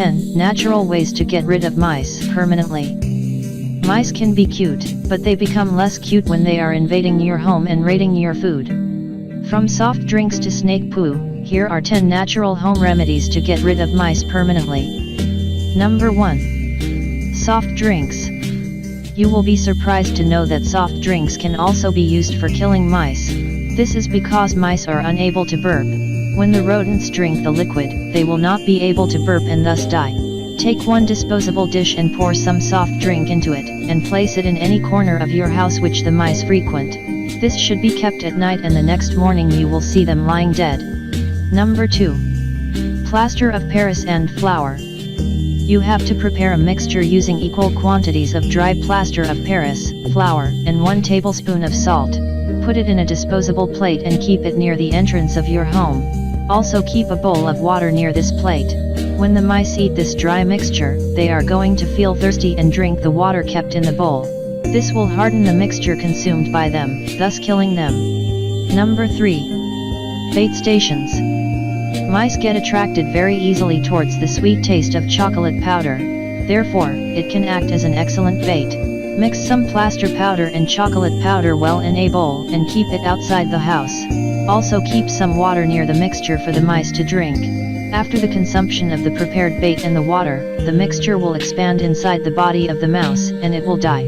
10 Natural Ways to Get Rid of Mice Permanently. Mice can be cute, but they become less cute when they are invading your home and raiding your food. From soft drinks to snake poo, here are 10 natural home remedies to get rid of mice permanently. Number 1. Soft drinks. You will be surprised to know that soft drinks can also be used for killing mice. This is because mice are unable to burp. When the rodents drink the liquid, they will not be able to burp and thus die. Take one disposable dish and pour some soft drink into it, and place it in any corner of your house which the mice frequent. This should be kept at night, and the next morning you will see them lying dead. Number 2. Plaster of Paris and flour. You have to prepare a mixture using equal quantities of dry plaster of Paris, flour, and 1 tablespoon of salt. Put it in a disposable plate and keep it near the entrance of your home. Also keep a bowl of water near this plate. When the mice eat this dry mixture, they are going to feel thirsty and drink the water kept in the bowl. This will harden the mixture consumed by them, thus killing them. Number 3. Bait stations. Mice get attracted very easily towards the sweet taste of chocolate powder. Therefore, it can act as an excellent bait. Mix some plaster powder and chocolate powder well in a bowl and keep it outside the house. Also keep some water near the mixture for the mice to drink. After the consumption of the prepared bait and the water, the mixture will expand inside the body of the mouse and it will die.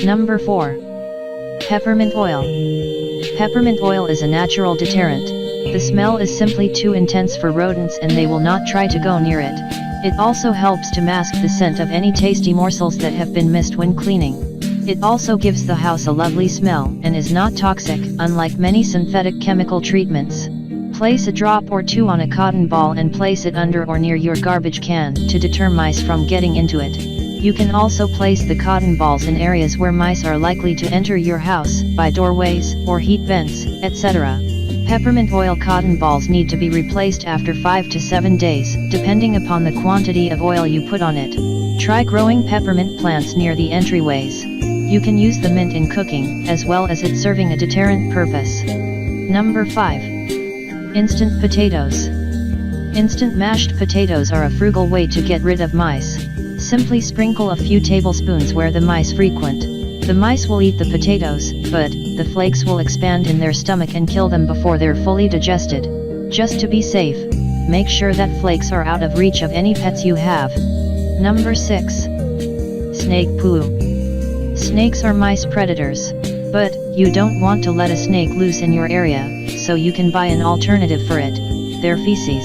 Number 4. Peppermint oil. Peppermint oil is a natural deterrent. The smell is simply too intense for rodents and they will not try to go near it. It also helps to mask the scent of any tasty morsels that have been missed when cleaning. It also gives the house a lovely smell and is not toxic, unlike many synthetic chemical treatments. Place a drop or 2 on a cotton ball and place it under or near your garbage can to deter mice from getting into it. You can also place the cotton balls in areas where mice are likely to enter your house, by doorways, or heat vents, etc. Peppermint oil cotton balls need to be replaced after 5 to 7 days, depending upon the quantity of oil you put on it. Try growing peppermint plants near the entryways. You can use the mint in cooking, as well as it serving a deterrent purpose. Number 5. Instant potatoes. Instant mashed potatoes are a frugal way to get rid of mice. Simply sprinkle a few tablespoons where the mice frequent. The mice will eat the potatoes, but the flakes will expand in their stomach and kill them before they're fully digested. Just to be safe, make sure that flakes are out of reach of any pets you have. Number 6. Snake poo. Snakes are mice predators, but you don't want to let a snake loose in your area, so you can buy an alternative for it: their feces.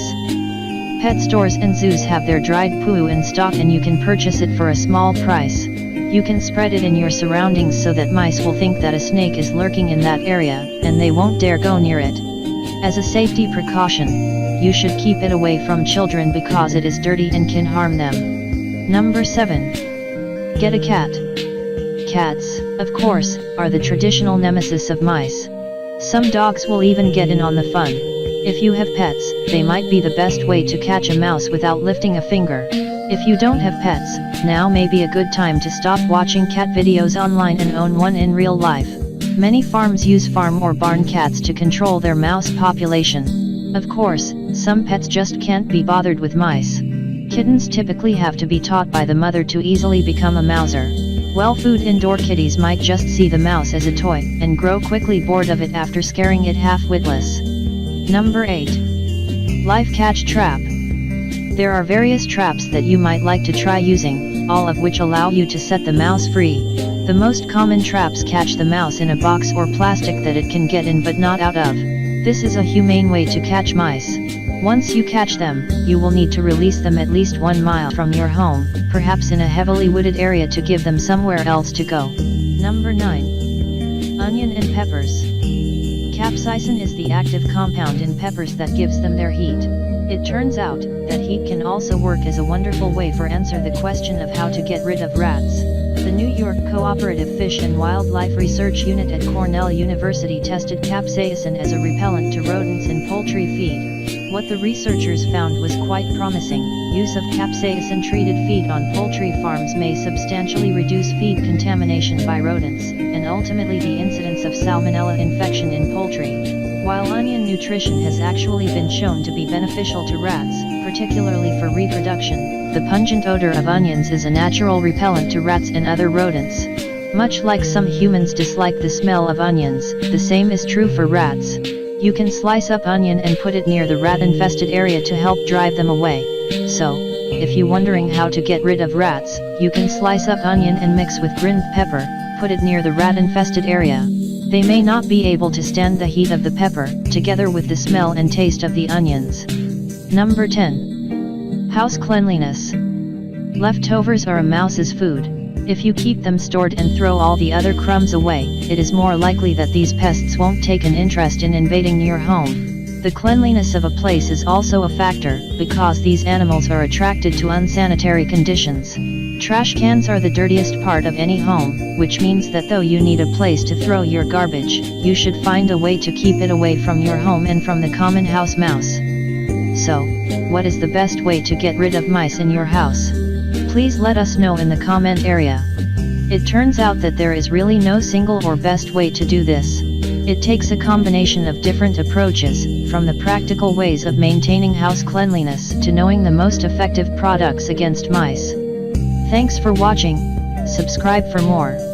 Pet stores and zoos have their dried poo in stock and you can purchase it for a small price. You can spread it in your surroundings so that mice will think that a snake is lurking in that area, and they won't dare go near it. As a safety precaution, you should keep it away from children because it is dirty and can harm them. Number 7. Get a cat. Cats, of course, are the traditional nemesis of mice. Some dogs will even get in on the fun. If you have pets, they might be the best way to catch a mouse without lifting a finger. If you don't have pets, now may be a good time to stop watching cat videos online and own one in real life. Many farms use farm or barn cats to control their mouse population. Of course, some pets just can't be bothered with mice. Kittens typically have to be taught by the mother to easily become a mouser. Well-food indoor kitties might just see the mouse as a toy, and grow quickly bored of it after scaring it half-witless. Number 8. Life catch trap. There are various traps that you might like to try using, all of which allow you to set the mouse free. The most common traps catch the mouse in a box or plastic that it can get in but not out of. This is a humane way to catch mice. Once you catch them, you will need to release them at least 1 mile from your home, perhaps in a heavily wooded area to give them somewhere else to go. Number 9. Onion and peppers. Capsaicin is the active compound in peppers that gives them their heat. It turns out that heat can also work as a wonderful way for answer the question of how to get rid of rats. The New York Cooperative Fish and Wildlife Research Unit at Cornell University tested capsaicin as a repellent to rodents in poultry feed. What the researchers found was quite promising. Use of capsaicin-treated feed on poultry farms may substantially reduce feed contamination by rodents, and ultimately the incidence of salmonella infection in poultry. While onion nutrition has actually been shown to be beneficial to rats, particularly for reproduction, the pungent odor of onions is a natural repellent to rats and other rodents. Much like some humans dislike the smell of onions, the same is true for rats. You can slice up onion and put it near the rat-infested area to help drive them away. So, if you're wondering how to get rid of rats, you can slice up onion and mix with grind pepper, put it near the rat-infested area. They may not be able to stand the heat of the pepper, together with the smell and taste of the onions. Number 10. House cleanliness. Leftovers are a mouse's food. If you keep them stored and throw all the other crumbs away, it is more likely that these pests won't take an interest in invading your home. The cleanliness of a place is also a factor, because these animals are attracted to unsanitary conditions. Trash cans are the dirtiest part of any home, which means that though you need a place to throw your garbage, you should find a way to keep it away from your home and from the common house mouse. So, what is the best way to get rid of mice in your house? Please let us know in the comment area. It turns out that there is really no single or best way to do this. It takes a combination of different approaches, from the practical ways of maintaining house cleanliness to knowing the most effective products against mice. Thanks for watching. Subscribe for more.